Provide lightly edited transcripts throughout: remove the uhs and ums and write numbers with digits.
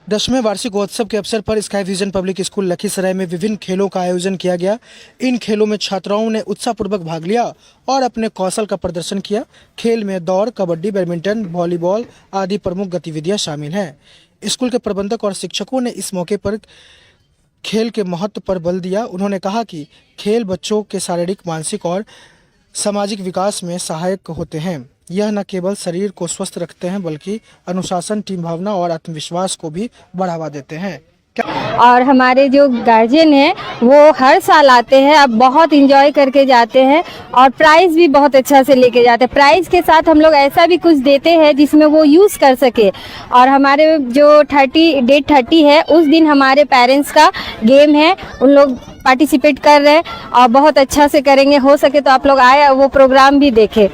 10वें वार्षिकोत्सव के अवसर पर sky vision public school Lakhisarai में विभिन्न खेलों का आयोजन किया गया। इन खेलों में छात्राओं ने उत्साहपूर्वक भाग लिया और अपने कौशल का प्रदर्शन किया। खेल में दौड़, कबड्डी, बैडमिंटन, वॉलीबॉल आदि प्रमुख गतिविधियां शामिल हैं। स्कूल के प्रबंधक और शिक्षकों ने इस मौके पर खेल के महत्व पर बल दिया। उन्होंने कहा कि खेल बच्चों के शारीरिक, मानसिक और सामाजिक विकास में सहायक होते हैं। यह न केवल शरीर को स्वस्थ रखते हैं बल्कि अनुशासन, टीम भावना और आत्मविश्वास को भी बढ़ावा देते हैं। और हमारे जो गार्जियन हैं वो हर साल आते हैं, अब बहुत इंजॉय करके जाते हैं और प्राइज़ भी बहुत अच्छा से लेके जाते हैं। प्राइज़ के साथ हम लोग ऐसा भी कुछ देते हैं जिसमें वो यूज़ कर सके। और हमारे जो डेट 30 है उस दिन हमारे पेरेंट्स का गेम है, उन लोग पार्टिसिपेट कर रहे हैं और बहुत अच्छा से करेंगे। हो सके तो आप लोग आए वो प्रोग्राम भी देखें।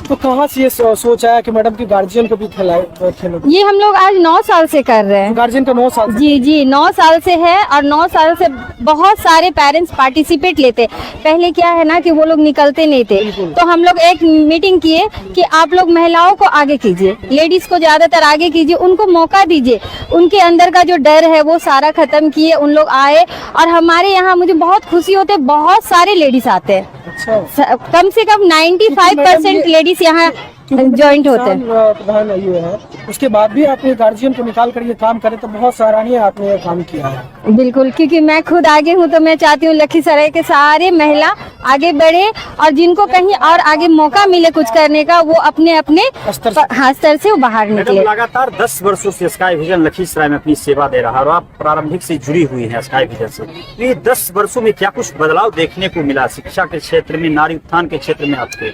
तो कहाँ से ये सोच आया कि मैडम की गार्जियन को भी खेलो? ये हम लोग आज 9 साल से कर रहे हैं। गार्जियन का 9 साल? जी 9 साल से है और 9 साल से बहुत सारे पेरेंट्स पार्टिसिपेट लेते। पहले क्या है ना कि वो लोग निकलते नहीं थे, तो हम लोग एक मीटिंग किए कि आप लोग महिलाओं को आगे कीजिए, लेडीज को ज्यादातर आगे कीजिए, उनको मौका दीजिए। उनके अंदर का जो डर है वो सारा खत्म किए, उन लोग आए और हमारे यहाँ मुझे बहुत खुशी होते, बहुत सारे लेडीज आते हैं। अच्छा। कम से कम 95% लेडीज यहाँ ज्वाइंट होते हैं। प्रधान ये है, उसके बाद भी आपने गार्जियन को निकाल कर ये काम करे तो बहुत सराहनीय आपने ये काम किया है। बिल्कुल, क्योंकि मैं खुद आगे हूँ तो मैं चाहती हूँ लखीसराय के सारे महिला आगे बढ़े और जिनको कहीं और आगे मौका मिले कुछ करने का वो अपने अपने स्तर से बाहर निकले। लगातार 10 वर्षों से स्काई विजन लखीसराय में अपनी सेवा दे रहा है और आप प्रारंभिक से जुड़ी हुई हैं स्काई विजन से। तो ये 10 वर्षों में क्या कुछ बदलाव देखने को मिला शिक्षा के क्षेत्र में, नारी उत्थान के क्षेत्र में आपके?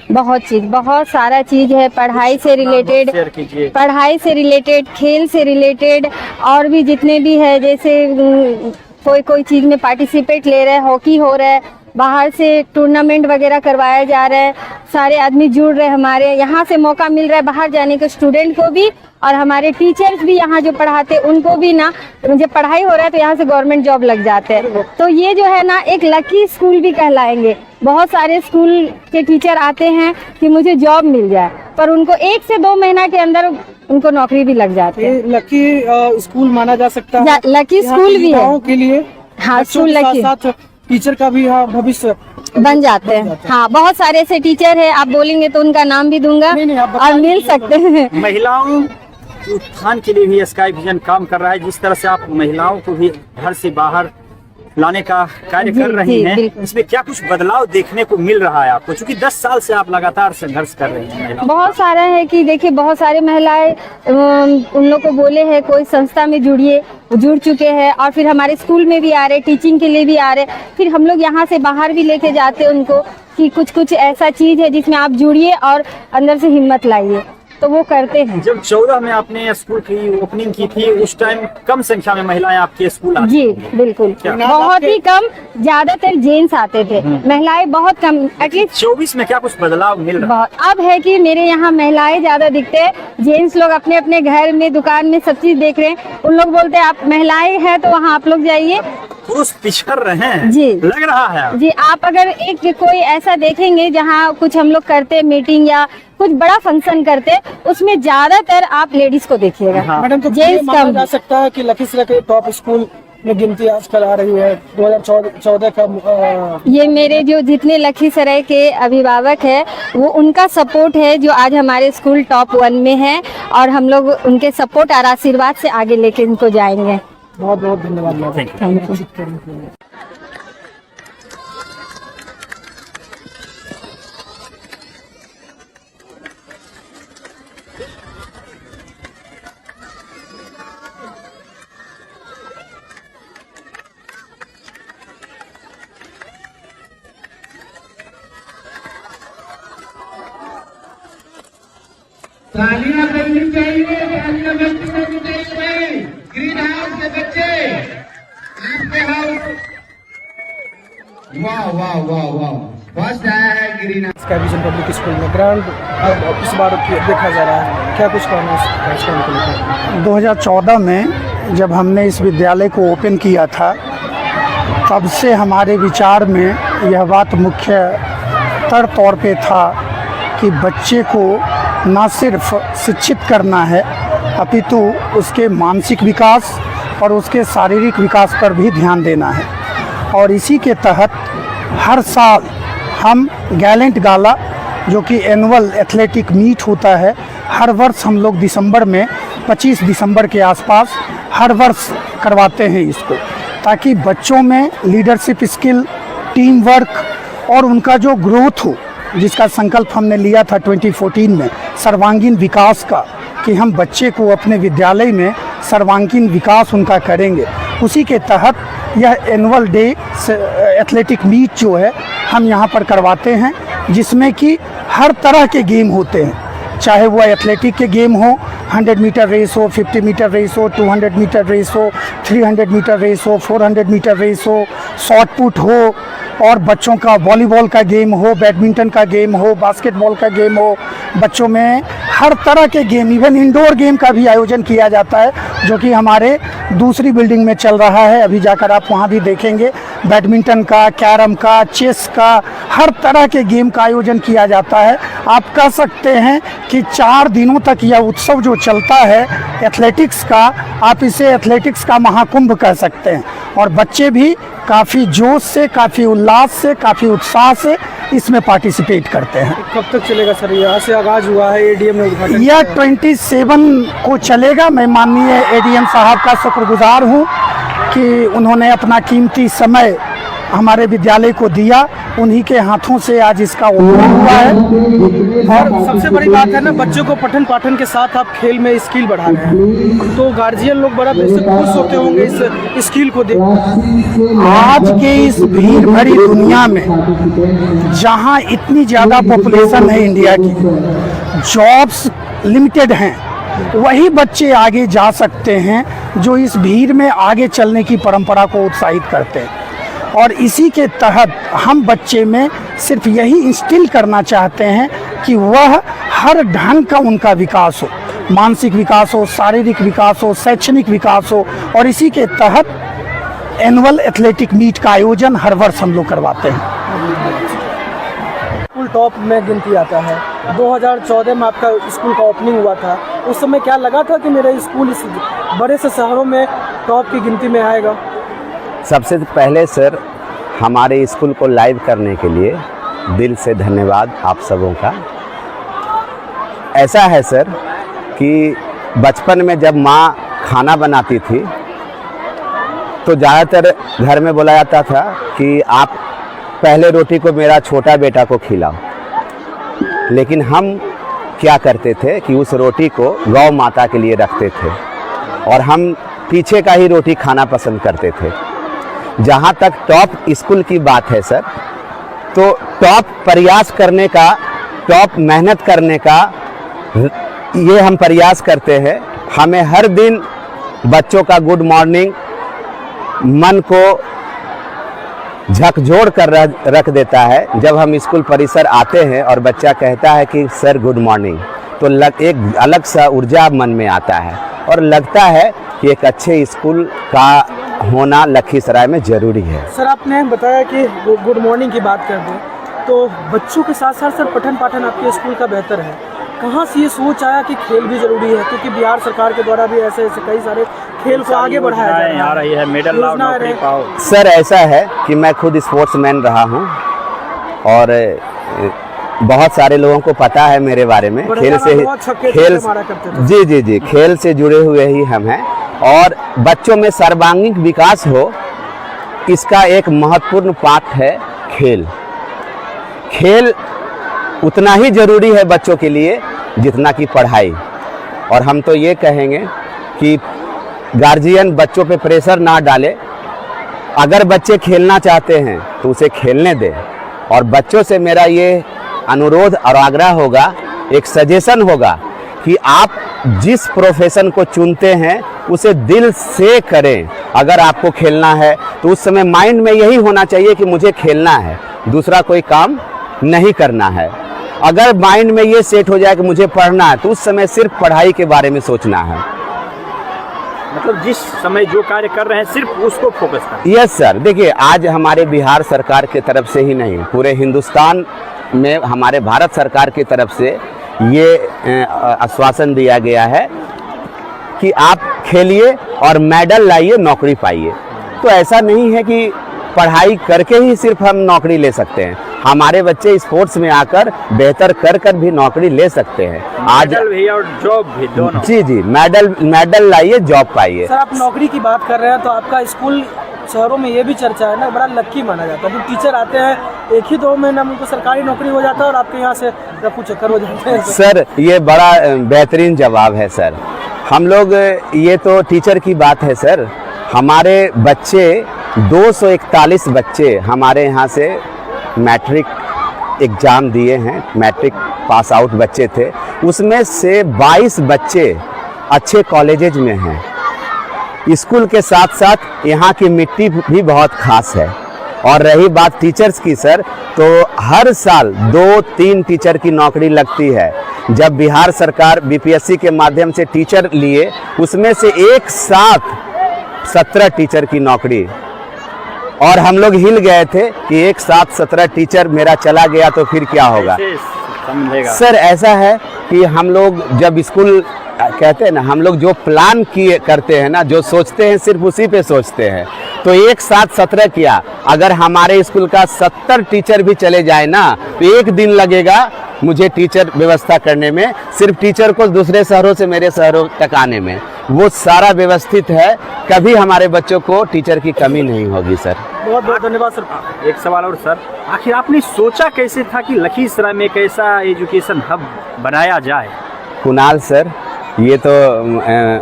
बहुत सारा चीज है, पढ़ाई से रिलेटेड, खेल से रिलेटेड और भी जितने भी है, जैसे कोई चीज में पार्टिसिपेट ले रहे हैं, हॉकी हो रहा है, बाहर से टूर्नामेंट वगैरह करवाया जा रहा है, सारे आदमी जुड़ रहे हैं। हमारे यहाँ से मौका मिल रहा है बाहर जाने के स्टूडेंट को भी और हमारे टीचर्स भी यहाँ जो पढ़ाते हैं उनको भी ना, जब पढ़ाई हो रहा है तो यहाँ से गवर्नमेंट जॉब लग जाते हैं। तो ये जो है ना एक लकी स्कूल भी कहलाएंगे। बहुत सारे स्कूल के टीचर आते हैं कि मुझे जॉब मिल जाए, पर उनको 1 से 2 महीना के अंदर उनको नौकरी भी लग जाती है। लकी स्कूल माना जा सकता है। लकी स्कूल भी है के लिए। हाँ, स्कूल लकी, साथ टीचर का भी भविष्य बन जाते हैं। हाँ, बहुत सारे ऐसे टीचर है, आप बोलेंगे तो उनका नाम भी दूंगा और मिल सकते हैं। महिलाओं उत्थान के लिए भी स्काई विजन काम कर रहा है। जिस तरह से आप महिलाओं को भी घर से बाहर लाने का कार्य कर रही हैं, इसमें क्या कुछ बदलाव देखने को मिल रहा है आपको? क्योंकि 10 साल से आप लगातार संघर्ष कर रही हैं। बहुत सारा है कि देखिए, बहुत सारे महिलाएं उन लोग को बोले हैं कोई संस्था में जुड़िए, जुड़ चुके हैं और फिर हमारे स्कूल में भी आ रहे, टीचिंग के लिए भी आ रहे। फिर हम लोग यहाँ से बाहर भी लेके जाते हैं उनको कि कुछ ऐसा चीज है जिसमें आप जुड़िए और अंदर से हिम्मत लाइए, तो वो करते हैं। जब 14 में आपने स्कूल की ओपनिंग की थी उस टाइम कम संख्या में महिलाएं आपके स्कूल आती जी बिल्कुल, बहुत ही कम, ज्यादातर जेंट्स आते थे, महिलाएं बहुत कम। एटलीस्ट 24 में क्या कुछ बदलाव मिल रहा है? अब है कि मेरे यहाँ महिलाएं ज्यादा दिखते हैं, जेंट्स लोग अपने अपने घर में, दुकान में सब चीज देख रहे हैं। उन लोग बोलते हैं आप महिलाएं हैं तो वहाँ आप लोग जाइए। पुरुष पिछड़ रहे हैं जी, लग रहा है जी। आप अगर एक कोई ऐसा देखेंगे जहाँ कुछ हम लोग करते मीटिंग या कुछ बड़ा फंक्शन करते, उसमें ज्यादातर आप लेडीज को देखिएगा। हाँ। मैडम, तो जेंट्स माना जा सकता है कि लखीसराय के टॉप स्कूल में गिनती आजकल आ रही है 2014 का। ये मेरे जो जितने लखीसराय के अभिभावक है वो उनका सपोर्ट है जो आज हमारे स्कूल टॉप 1 में है और हम लोग उनके सपोर्ट और आशीर्वाद से आगे लेके इनको जाएंगे। बहुत बहुत धन्यवाद। Thank you. तालियां बजनी चाहिए, तालियां बजनी चाहिए भाई। ग्रीन हाउस के बच्चे, आपके हाउस, वाह वाह वाह वाह, फर्स्ट आया है green house. Sky vision public school में ग्रांड अब इस बार देखा जा रहा है, क्या कुछ कहना है? 2014 में जब हमने इस विद्यालय को ओपन किया था तब से हमारे विचार में यह बात मुख्य तौर पे था कि बच्चे को न सिर्फ शिक्षित करना है अपितु उसके मानसिक विकास और उसके शारीरिक विकास पर भी ध्यान देना है। और इसी के तहत हर साल हम गैलेंट गाला, जो कि एनुअल एथलेटिक मीट होता है, हर वर्ष हम लोग दिसंबर में 25 दिसंबर के आसपास हर वर्ष करवाते हैं इसको, ताकि बच्चों में लीडरशिप स्किल, टीम वर्क और उनका जो ग्रोथ हो, जिसका संकल्प हमने लिया था 2014 में सर्वांगीण विकास का, कि हम बच्चे को अपने विद्यालय में सर्वांगीण विकास उनका करेंगे। उसी के तहत यह एनुअल डे एथलेटिक मीट जो है हम यहाँ पर करवाते हैं, जिसमें कि हर तरह के गेम होते हैं, चाहे वो एथलेटिक के गेम हो, 100 मीटर रेस हो, 50 मीटर रेस हो, 200 मीटर रेस हो, 300 मीटर रेस हो, 400 मीटर रेस हो, शॉट पुट हो, और बच्चों का वॉलीबॉल का गेम हो, बैडमिंटन का गेम हो, बास्केटबॉल का गेम हो। बच्चों में हर तरह के गेम, इवन इंडोर गेम का भी आयोजन किया जाता है, जो कि हमारे दूसरी बिल्डिंग में चल रहा है। अभी जाकर आप वहाँ भी देखेंगे, बैडमिंटन का, कैरम का, चेस का, हर तरह के गेम का आयोजन किया जाता है। आप कह सकते हैं कि 4 दिनों तक यह उत्सव जो चलता है एथलेटिक्स का, आप इसे एथलेटिक्स का महाकुंभ कह सकते हैं। और बच्चे भी काफ़ी जोश से, काफ़ी उल्लास से, काफ़ी उत्साह से इसमें पार्टिसिपेट करते हैं। कब तक चलेगा सर? यहाँ से आगाज हुआ है, एडीएम ने उद्घाटन यह 27 को चलेगा। मैं माननीय एडीएम साहब का शुक्रगुजार हूँ कि उन्होंने अपना कीमती समय हमारे विद्यालय को दिया, उन्हीं के हाथों से आज इसका ओपनिंग हुआ है। और सबसे बड़ी बात है ना, बच्चों को पठन पाठन के साथ आप खेल में स्किल बढ़ा रहे हैं, तो गार्जियन लोग बड़ा बेशक खुश होते होंगे इस स्किल को देख। आज के इस भीड़ भरी दुनिया में, जहां इतनी ज़्यादा पॉपुलेशन है इंडिया की, जॉब्स लिमिटेड हैं, वही बच्चे आगे जा सकते हैं जो इस भीड़ में आगे चलने की परंपरा को उत्साहित करते हैं। और इसी के तहत हम बच्चे में सिर्फ यही इंस्टिल करना चाहते हैं कि वह हर ढंग का उनका विकास हो, मानसिक विकास हो, शारीरिक विकास हो, शैक्षणिक विकास हो। और इसी के तहत एनुअल एथलेटिक मीट का आयोजन हर वर्ष हम लोग करवाते हैं। स्कूल टॉप में गिनती आता है। 2014 में आपका स्कूल का ओपनिंग हुआ था, उस समय क्या लगा था कि मेरा स्कूल इस बड़े से शहरों में टॉप की गिनती में आएगा? सबसे पहले सर, हमारे स्कूल को लाइव करने के लिए दिल से धन्यवाद आप सबों का। ऐसा है सर कि बचपन में जब माँ खाना बनाती थी तो ज़्यादातर घर में बोला जाता था कि आप पहले रोटी को मेरा छोटा बेटा को खिलाओ, लेकिन हम क्या करते थे कि उस रोटी को गौ माता के लिए रखते थे और हम पीछे का ही रोटी खाना पसंद करते थे। जहाँ तक टॉप स्कूल की बात है सर, तो टॉप प्रयास करने का, टॉप मेहनत करने का ये हम प्रयास करते हैं। हमें हर दिन बच्चों का गुड मॉर्निंग मन को झकझोर कर रख देता है। जब हम स्कूल परिसर आते हैं और बच्चा कहता है कि सर गुड मॉर्निंग, तो एक अलग सा ऊर्जा मन में आता है और लगता है कि एक अच्छे स्कूल का होना लखीसराय में ज़रूरी है। सर आपने बताया कि गुड मॉर्निंग की बात कर दें, तो बच्चों के साथ साथ सर पठन पाठन आपके स्कूल का बेहतर है। कहाँ से ये सोच आया कि खेल भी जरूरी है? क्योंकि बिहार सरकार के द्वारा भी ऐसे कई सारे खेल को आगे बढ़ाया जा रही है, मेडल लाओ, नौकरी पाओ। सर ऐसा है कि मैं खुद स्पोर्ट्समैन रहा हूँ और बहुत सारे लोगों को पता है मेरे बारे में। खेल जी खेल से जुड़े हुए ही हम हैं और बच्चों में सर्वांगीण विकास हो, इसका एक महत्वपूर्ण पाठ है खेल। खेल उतना ही ज़रूरी है बच्चों के लिए जितना कि पढ़ाई। और हम तो ये कहेंगे कि गार्जियन बच्चों पे प्रेशर ना डाले। अगर बच्चे खेलना चाहते हैं तो उसे खेलने दें। और बच्चों से मेरा ये अनुरोध और आग्रह होगा, एक सजेशन होगा कि आप जिस प्रोफेशन को चुनते हैं उसे दिल से करें। अगर आपको खेलना है तो उस समय माइंड में यही होना चाहिए कि मुझे खेलना है, दूसरा कोई काम नहीं करना है। अगर माइंड में ये सेट हो जाए कि मुझे पढ़ना है तो उस समय सिर्फ पढ़ाई के बारे में सोचना है। मतलब जिस समय जो कार्य कर रहे हैं सिर्फ उसको फोकस करना। यस सर, देखिए आज हमारे बिहार सरकार की तरफ से ही नहीं, पूरे हिंदुस्तान में हमारे भारत सरकार की तरफ से ये आश्वासन दिया गया है कि आप खेलिए और मेडल लाइए, नौकरी पाइए। तो ऐसा नहीं है कि पढ़ाई करके ही सिर्फ हम नौकरी ले सकते हैं। हमारे बच्चे स्पोर्ट्स में आकर बेहतर कर भी नौकरी ले सकते हैं। आज मेडल भी और जॉब भी दोनों। जी, मेडल लाइए, जॉब पाइए। सर, आप नौकरी की बात कर रहे हैं तो आपका स्कूल शहरों में ये भी चर्चा है ना, बड़ा लक्की माना जाता है। जो टीचर आते हैं 1 ही 2 महीने में उनको सरकारी नौकरी हो जाता है और आपके यहाँ से रफू चक्कर हो जाते हैं। सर, ये बड़ा बेहतरीन जवाब है सर। हम लोग, ये तो टीचर की बात है सर। हमारे बच्चे 241 बच्चे हमारे यहाँ से मैट्रिक एग्ज़ाम दिए हैं, मैट्रिक पास आउट बच्चे थे। उसमें से 22 बच्चे अच्छे कॉलेजेज में हैं। स्कूल के साथ साथ यहाँ की मिट्टी भी बहुत खास है। और रही बात टीचर्स की सर, तो हर साल 2-3 टीचर की नौकरी लगती है। जब बिहार सरकार बीपीएससी के माध्यम से टीचर लिए, उसमें से एक साथ 17 टीचर की नौकरी, और हम लोग हिल गए थे कि एक साथ 17 टीचर मेरा चला गया तो फिर क्या होगा। सर, ऐसा है कि हम लोग जब स्कूल कहते हैं ना, हम लोग जो प्लान किए करते हैं ना, जो सोचते हैं सिर्फ उसी पे सोचते हैं। तो एक साथ 17 किया, अगर हमारे स्कूल का 70 टीचर भी चले जाए ना, तो 1 दिन लगेगा मुझे टीचर व्यवस्था करने में, सिर्फ टीचर को दूसरे शहरों से मेरे शहरों तक आने में। वो सारा व्यवस्थित है, कभी हमारे बच्चों को टीचर की कमी नहीं होगी सर। बहुत बहुत धन्यवाद सर। एक सवाल और सर, आखिर आपने सोचा कैसे था कि लखीसराय में एक ऐसा एजुकेशन हब बनाया जाए? कुणाल सर, ये तो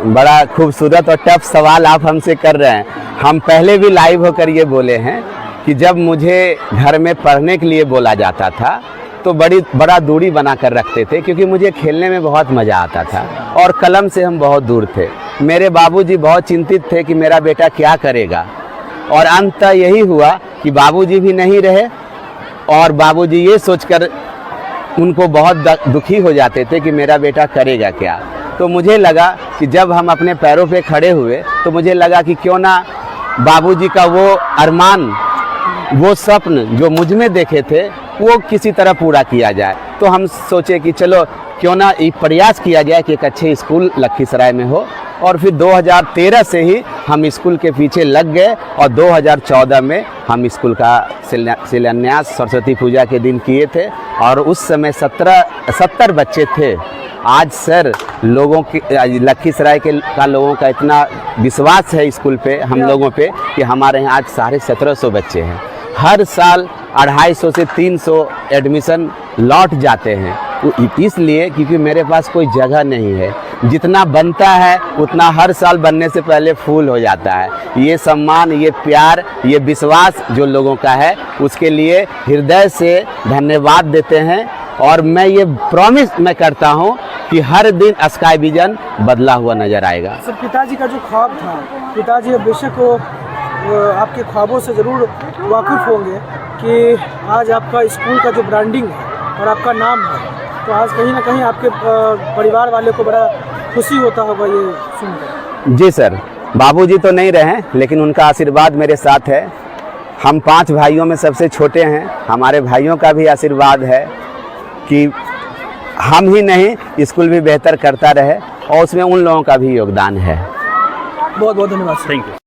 बड़ा खूबसूरत और टफ सवाल आप हमसे कर रहे हैं। हम पहले भी लाइव होकर ये बोले हैं कि जब मुझे घर में पढ़ने के लिए बोला जाता था तो बड़ा दूरी बना कर रखते थे, क्योंकि मुझे खेलने में बहुत मज़ा आता था और कलम से हम बहुत दूर थे। मेरे बाबूजी बहुत चिंतित थे कि मेरा बेटा क्या करेगा, और अंततः यही हुआ कि बाबूजी भी नहीं रहे, और बाबूजी ये सोचकर उनको बहुत दुखी हो जाते थे कि मेरा बेटा करेगा क्या। तो मुझे लगा कि जब हम अपने पैरों पे खड़े हुए तो मुझे लगा कि क्यों ना बाबूजी का वो अरमान, वो स्वप्न जो मुझ में देखे थे, वो किसी तरह पूरा किया जाए। तो हम सोचे कि चलो क्यों ना ये प्रयास किया जाए कि एक अच्छे स्कूल लखीसराय में हो। और फिर 2013 से ही हम स्कूल के पीछे लग गए, और 2014 में हम स्कूल का शिलान्यास सरस्वती पूजा के दिन किए थे, और उस समय 70 बच्चे थे। आज सर, लोगों की लखीसराय का लोगों का इतना विश्वास है स्कूल पे, हम लोगों पे, कि हमारे यहाँ आज 1750 बच्चे हैं। हर साल 250 से 300 एडमिशन लौट जाते हैं, इसलिए क्योंकि मेरे पास कोई जगह नहीं है। जितना बनता है उतना हर साल बनने से पहले फूल हो जाता है। ये सम्मान, ये प्यार, ये विश्वास जो लोगों का है, उसके लिए हृदय से धन्यवाद देते हैं। और मैं ये प्रॉमिस मैं करता हूँ कि हर दिन स्काई विजन बदला हुआ नजर आएगा। सर, पिताजी का जो ख्वाब था, पिताजी बेशक वो आपके ख्वाबों से ज़रूर वाकिफ़ होंगे कि आज आपका स्कूल का जो ब्रांडिंग है और आपका नाम है, तो आज कहीं ना कहीं आपके परिवार वाले को बड़ा खुशी होता होगा ये सुनकर। जी सर, बाबूजी तो नहीं रहे, लेकिन उनका आशीर्वाद मेरे साथ है। हम 5 भाइयों में सबसे छोटे हैं। हमारे भाइयों का भी आशीर्वाद है कि हम ही नहीं, स्कूल भी बेहतर करता रहे, और उसमें उन लोगों का भी योगदान है। बहुत बहुत धन्यवाद। Thank you.